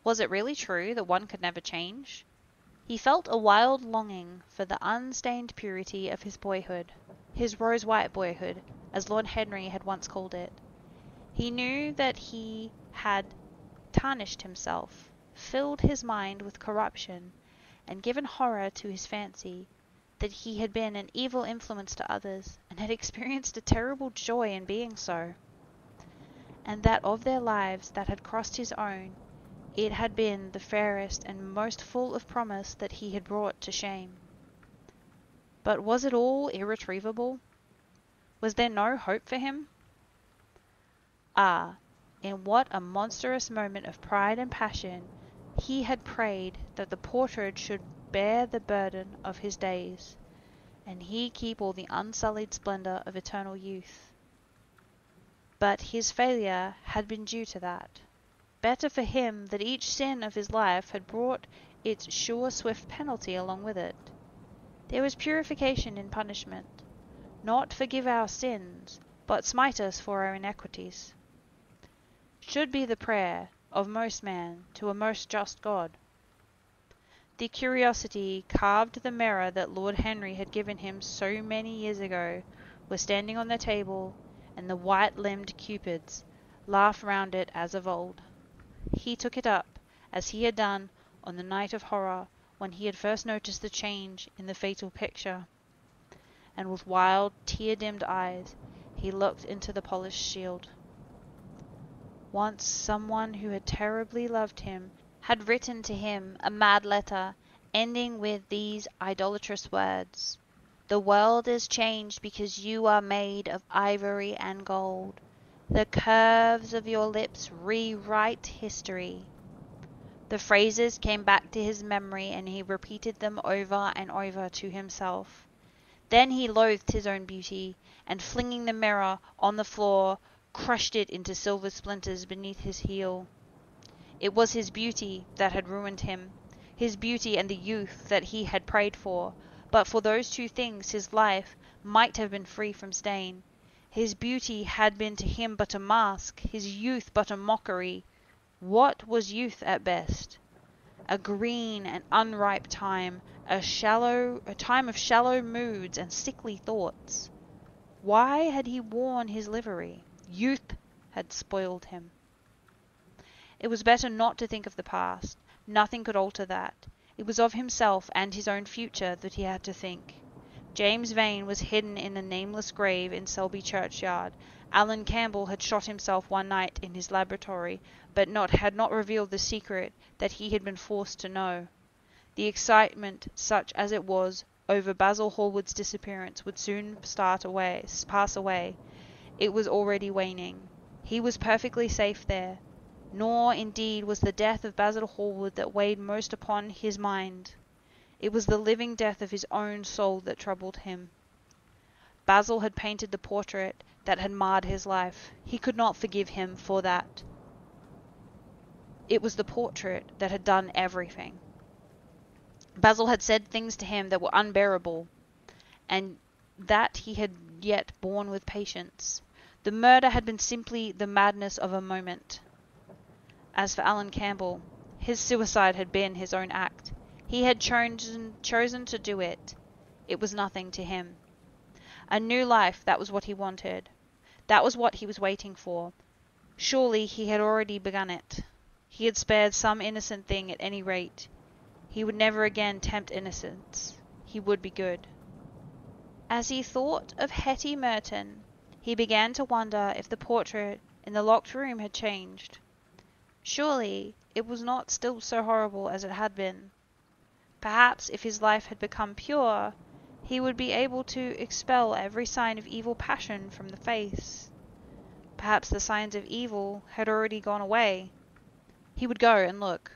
Was it really true that one could never change? He felt a wild longing for the unstained purity of his boyhood, his rose-white boyhood, as Lord Henry had once called it. He knew that he had tarnished himself, filled his mind with corruption, and given horror to his fancy, that he had been an evil influence to others, and had experienced a terrible joy in being so, and that of their lives that had crossed his own, it had been the fairest and most full of promise that he had brought to shame. But was it all irretrievable? Was there no hope for him? Ah, in what a monstrous moment of pride and passion he had prayed that the portrait should bear the burden of his days, and he keep all the unsullied splendour of eternal youth. but his failure had been due to that. Better for him that each sin of his life had brought its sure swift penalty along with it. There was purification in punishment, not forgive our sins, but smite us for our iniquities, should be the prayer of most man to a most just God. The curiosity carved the mirror that Lord Henry had given him so many years ago was standing on the table, and the white-limbed cupids laughed round it as of old. He took it up, as he had done on the night of horror when he had first noticed the change in the fatal picture, and with wild, tear-dimmed eyes he looked into the polished shield. Once someone who had terribly loved him had written to him a mad letter ending with these idolatrous words: "The world is changed because you are made of ivory and gold. The curves of your lips rewrite history." The phrases came back to his memory, and he repeated them over and over to himself. Then he loathed his own beauty, and flinging the mirror on the floor, crushed it into silver splinters beneath his heel. It was his beauty that had ruined him, his beauty and the youth that he had prayed for. But for those two things his life might have been free from stain. His beauty had been to him but a mask, his youth but a mockery. What was youth at best? A green and unripe time, a time of shallow moods and sickly thoughts. Why had he worn his livery? Youth had spoiled him. It was better not to think of the past. Nothing could alter that. It was of himself and his own future that he had to think. James Vane was hidden in a nameless grave in Selby churchyard. Alan Campbell had shot himself one night in his laboratory, but had not revealed the secret that he had been forced to know. The excitement, such as it was, over Basil Hallward's disappearance would soon pass away. It was already waning. He was perfectly safe there. Nor, indeed, was the death of Basil Hallward that weighed most upon his mind. It was the living death of his own soul that troubled him. Basil had painted the portrait that had marred his life. He could not forgive him for that. It was the portrait that had done everything. Basil had said things to him that were unbearable, and that he had yet borne with patience. The murder had been simply the madness of a moment. As for Alan Campbell, his suicide had been his own act. He had chosen to do it. It was nothing to him. A new life, that was what he wanted. That was what he was waiting for. Surely he had already begun it. He had spared some innocent thing at any rate. He would never again tempt innocence. He would be good. As he thought of Hetty Merton, he began to wonder if the portrait in the locked room had changed. Surely it was not still so horrible as it had been. Perhaps if his life had become pure, he would be able to expel every sign of evil passion from the face. Perhaps the signs of evil had already gone away. He would go and look.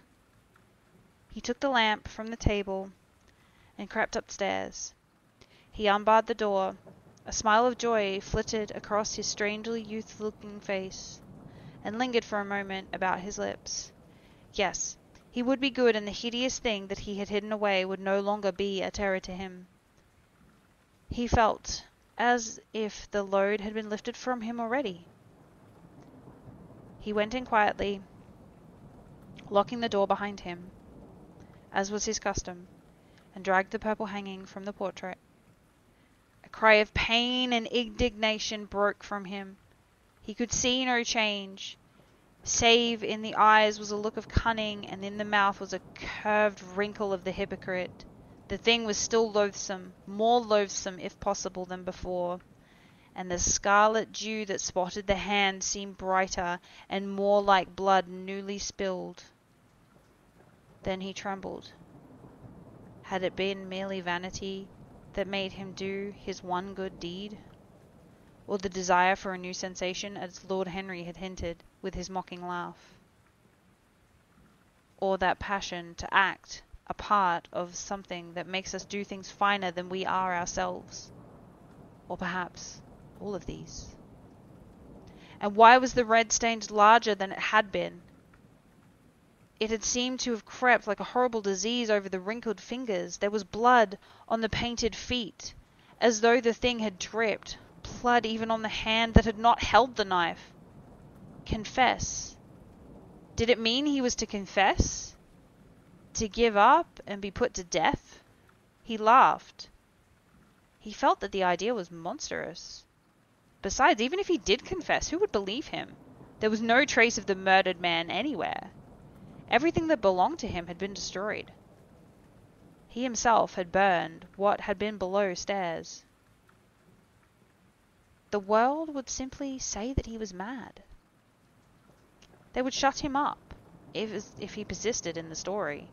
He took the lamp from the table and crept upstairs. He unbarred the door. A smile of joy flitted across his strangely youth-looking face, and lingered for a moment about his lips. Yes, he would be good, and the hideous thing that he had hidden away would no longer be a terror to him. He felt as if the load had been lifted from him already. He went in quietly, locking the door behind him, as was his custom, and dragged the purple hanging from the portrait. A cry of pain and indignation broke from him. He could see no change, save in the eyes was a look of cunning, and in the mouth was a curved wrinkle of the hypocrite. The thing was still loathsome, more loathsome if possible than before, and the scarlet dew that spotted the hand seemed brighter and more like blood newly spilled. Then he trembled. Had it been merely vanity that made him do his one good deed? Or the desire for a new sensation, as Lord Henry had hinted with his mocking laugh? Or that passion to act a part of something that makes us do things finer than we are ourselves? Or perhaps all of these?
And why was the red stain larger than it had been? It had seemed to have crept like a horrible disease over the wrinkled fingers. There was blood on the painted feet, as though the thing had dripped. Blood even on the hand that had not held the knife. Confess. Did it mean he was to confess? To give up and be put to death? He laughed. He felt that the idea was monstrous. Besides, even if he did confess, who would believe him? There was no trace of the murdered man anywhere. Everything that belonged to him had been destroyed. He himself had burned what had been below stairs. The world would simply say that he was mad. They would shut him up if he persisted in the story.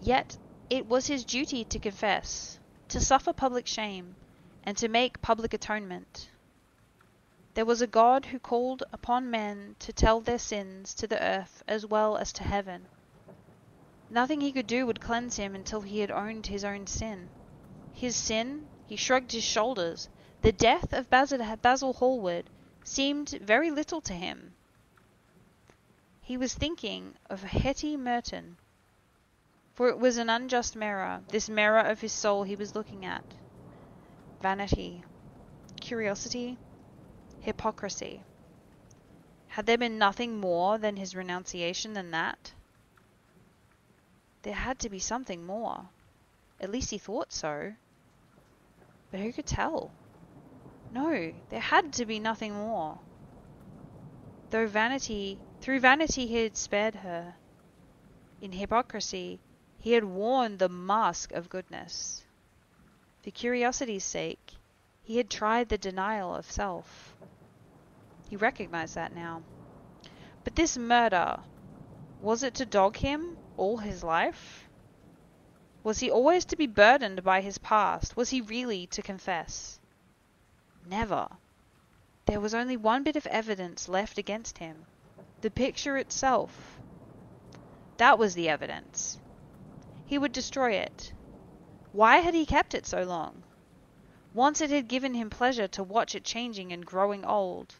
Yet it was his duty to confess, to suffer public shame, and to make public atonement. There was a God who called upon men to tell their sins to the earth as well as to heaven. Nothing he could do would cleanse him until he had owned his own sin. His sin? He shrugged his shoulders. The death of Basil Hallward seemed very little to him. He was thinking of Hetty Merton, for it was an unjust mirror, this mirror of his soul he was looking at. Vanity, curiosity, hypocrisy. Had there been nothing more than his renunciation than that? There had to be something more. At least he thought so. But who could tell? No, there had to be nothing more. Through vanity he had spared her. In hypocrisy, he had worn the mask of goodness. For curiosity's sake, he had tried the denial of self. He recognized that now. But this murder, was it to dog him all his life? Was he always to be burdened by his past? Was he really to confess? Never. There was only one bit of evidence left against him. The picture itself. That was the evidence. He would destroy it. Why had he kept it so long? Once it had given him pleasure to watch it changing and growing old.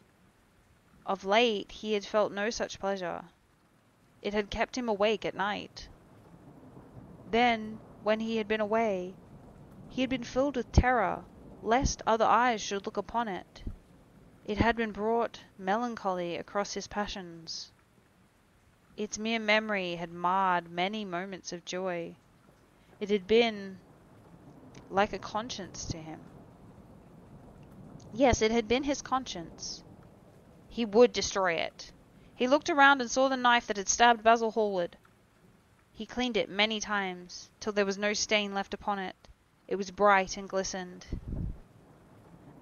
Of late he had felt no such pleasure. It had kept him awake at night. Then, when he had been away, he had been filled with terror, lest other eyes should look upon it. It had been brought melancholy across his passions. Its mere memory had marred many moments of joy. It had been like a conscience to him. Yes, it had been his conscience. He would destroy it. He looked around and saw the knife that had stabbed Basil Hallward. He cleaned it many times, till there was no stain left upon it. It was bright and glistened.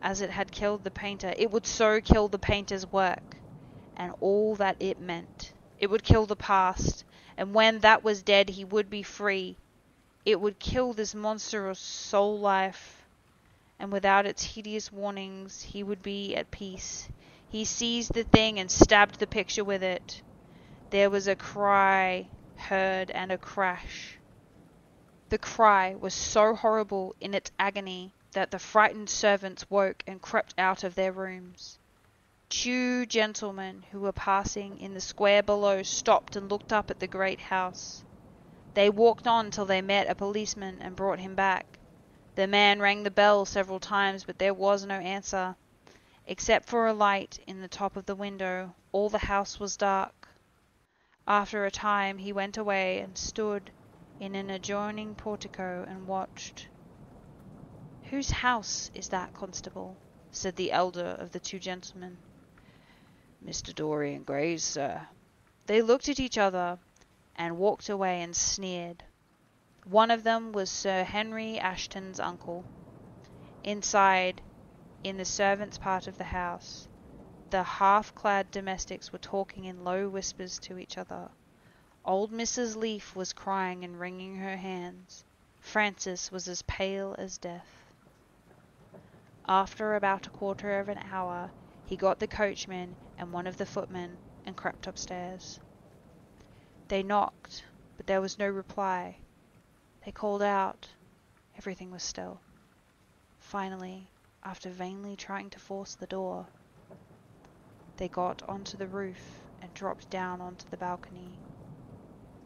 As it had killed the painter, it would so kill the painter's work, and all that it meant. It would kill the past, and when that was dead he would be free. It would kill this monstrous soul life, and without its hideous warnings he would be at peace. He seized the thing and stabbed the picture with it. There was a cry heard and a crash. The cry was so horrible in its agony that the frightened servants woke and crept out of their rooms. 2 gentlemen who were passing in the square below stopped and looked up at the great house. They walked on till they met a policeman and brought him back. The man rang the bell several times, but there was no answer. Except for a light in the top of the window, all the house was dark. After a time he went away and stood in an adjoining portico and watched. "Whose house is that, constable?" said the elder of the 2 gentlemen. "Mr. Dorian Gray's, sir." They looked at each other and walked away and sneered. One of them was Sir Henry Ashton's uncle. Inside, in the servants' part of the house, the half-clad domestics were talking in low whispers to each other. Old Mrs. Leaf was crying and wringing her hands. Francis was as pale as death. After about a quarter of an hour, he got the coachman and one of the footmen and crept upstairs. They knocked, but there was no reply. They called out. Everything was still. Finally, after vainly trying to force the door,
They got onto the roof and dropped down onto the balcony.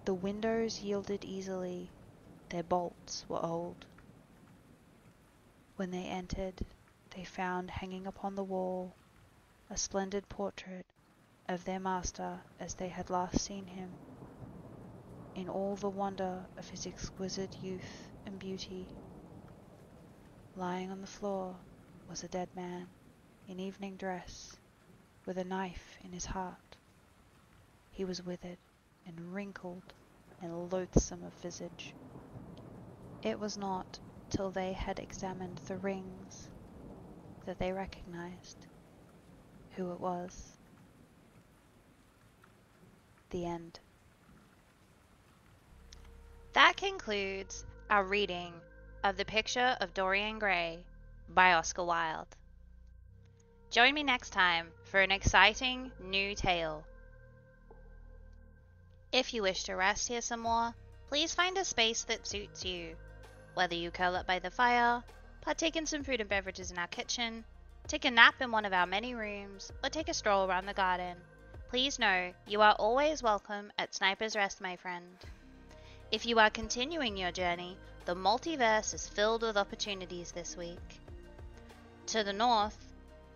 The windows yielded easily. Their bolts were old. When they entered, they found hanging upon the wall a splendid portrait of their master as they had last seen him, in all the wonder of his exquisite youth and beauty. Lying on the floor was a dead man in evening dress, with a knife in his heart. He was withered and wrinkled and loathsome of visage. It was not till they had examined the rings that they recognized who it was. The end.
That concludes our reading of The Picture of Dorian Gray by Oscar Wilde. Join me next time for an exciting new tale. If you wish to rest here some more, please find a space that suits you. Whether you curl up by the fire, partake in some food and beverages in our kitchen, take a nap in one of our many rooms, or take a stroll around the garden, please know you are always welcome at Sniper's Rest, my friend. If you are continuing your journey, the multiverse is filled with opportunities this week. To the north,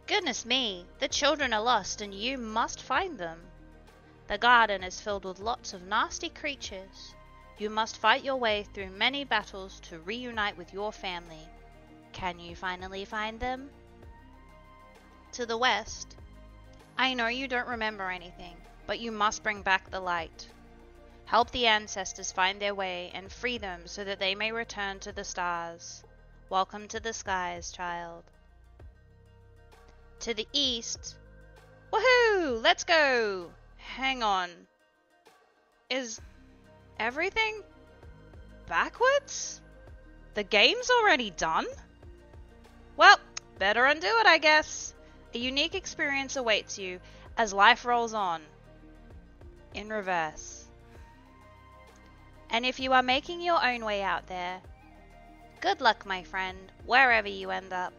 goodness me, the children are lost and you must find them. The garden is filled with lots of nasty creatures. You must fight your way through many battles to reunite with your family. Can you finally find them? To the west, I know you don't remember anything, but you must bring back the light. Help the ancestors find their way and free them so that they may return to the stars. Welcome to the skies, child. To the east, woohoo! Let's go! Hang on. Is everything backwards? The game's already done? Well, better undo it, I guess. A unique experience awaits you as life rolls on. In reverse. And if you are making your own way out there, good luck, my friend, wherever you end up.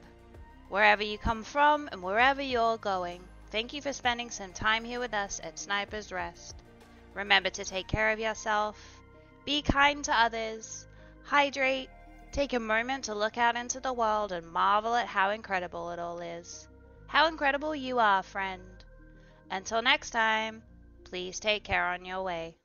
Wherever you come from and wherever you're going, thank you for spending some time here with us at Sniper's Rest. Remember to take care of yourself, be kind to others, hydrate, take a moment to look out into the world and marvel at how incredible it all is. How incredible you are, friend. Until next time, please take care on your way.